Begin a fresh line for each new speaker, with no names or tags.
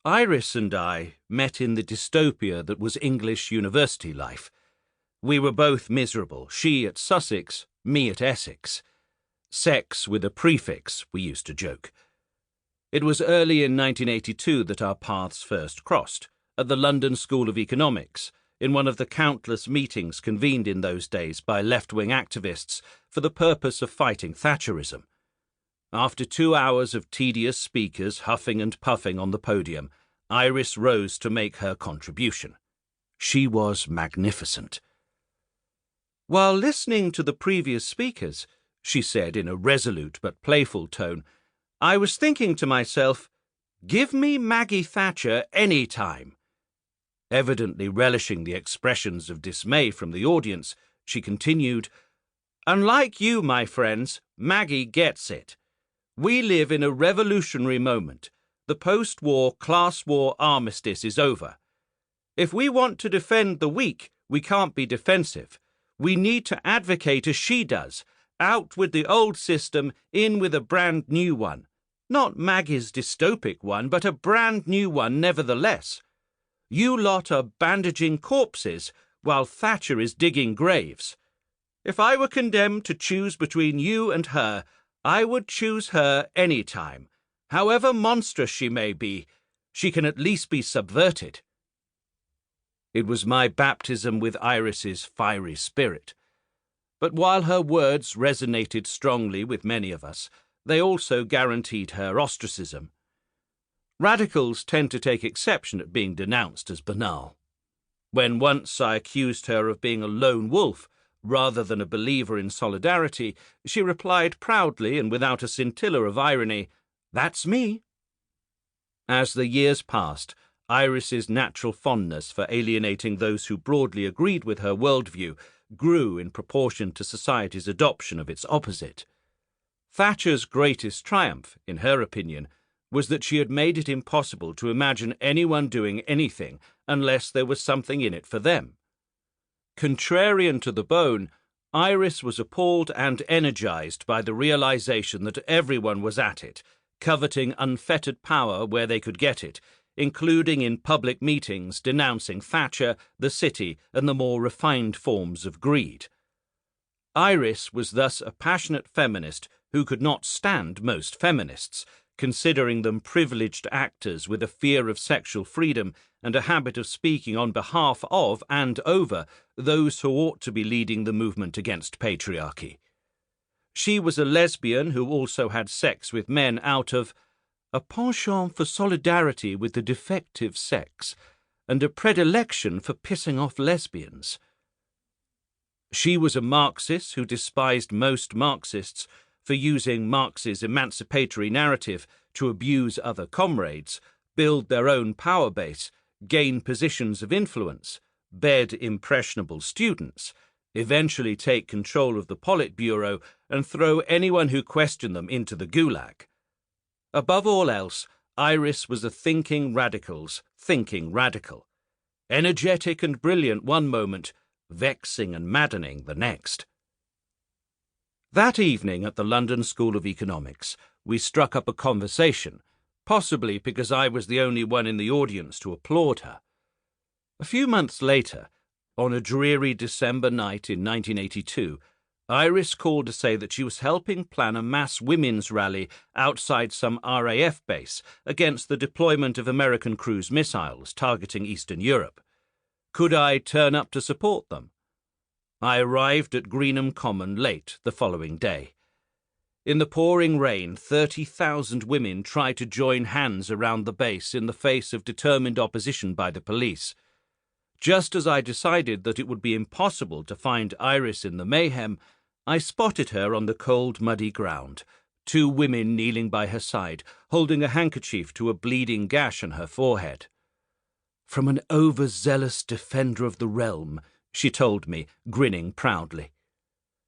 Iris and I met in the dystopia that was English university life. We were both miserable, she at Sussex, me at Essex. Sex with a prefix, we used to joke. It was early in 1982 that our paths first crossed, at the London School of Economics, in one of the countless meetings convened in those days by left-wing activists for the purpose of fighting Thatcherism. After 2 hours of tedious speakers huffing and puffing on the podium, Iris rose to make her contribution. She was magnificent. "While listening to the previous speakers," she said in a resolute but playful tone, "I was thinking to myself, give me Maggie Thatcher any time." Evidently relishing the expressions of dismay from the audience, she continued, "Unlike you, my friends, Maggie gets it. We live in a revolutionary moment. The post-war class war armistice is over. If we want to defend the weak, we can't be defensive. We need to advocate as she does. Out with the old system, in with a brand new one. Not Maggie's dystopic one, but a brand new one nevertheless. You lot are bandaging corpses, while Thatcher is digging graves. If I were condemned to choose between you and her, I would choose her any time. However monstrous she may be, she can at least be subverted." It was my baptism with Iris's fiery spirit. But while her words resonated strongly with many of us, they also guaranteed her ostracism. Radicals tend to take exception at being denounced as banal. When once I accused her of being a lone wolf rather than a believer in solidarity, she replied proudly and without a scintilla of irony, "That's me." As the years passed, Iris's natural fondness for alienating those who broadly agreed with her worldview grew in proportion to society's adoption of its opposite. Thatcher's greatest triumph, in her opinion, was that she had made it impossible to imagine anyone doing anything unless there was something in it for them. Contrarian to the bone, Iris was appalled and energized by the realization that everyone was at it, coveting unfettered power where they could get it, including in public meetings denouncing Thatcher, the city, and the more refined forms of greed. Iris was thus a passionate feminist who could not stand most feminists, considering them privileged actors with a fear of sexual freedom and a habit of speaking on behalf of and over those who ought to be leading the movement against patriarchy. She was a lesbian who also had sex with men out of a penchant for solidarity with the defective sex and a predilection for pissing off lesbians. She was a Marxist who despised most Marxists for using Marx's emancipatory narrative to abuse other comrades, build their own power base, gain positions of influence, bed impressionable students, eventually take control of the Politburo and throw anyone who questioned them into the Gulag. Above all else, Iris was a thinking radical's thinking radical. Energetic and brilliant one moment, vexing and maddening the next. That evening at the London School of Economics, we struck up a conversation, possibly because I was the only one in the audience to applaud her. A few months later, on a dreary December night in 1982, Iris called to say that she was helping plan a mass women's rally outside some RAF base against the deployment of American cruise missiles targeting Eastern Europe. Could I turn up to support them? I arrived at Greenham Common late the following day. In the pouring rain, 30,000 women tried to join hands around the base in the face of determined opposition by the police. Just as I decided that it would be impossible to find Iris in the mayhem, I spotted her on the cold, muddy ground, 2 women kneeling by her side, holding a handkerchief to a bleeding gash on her forehead. "From an overzealous defender of the realm," she told me, grinning proudly.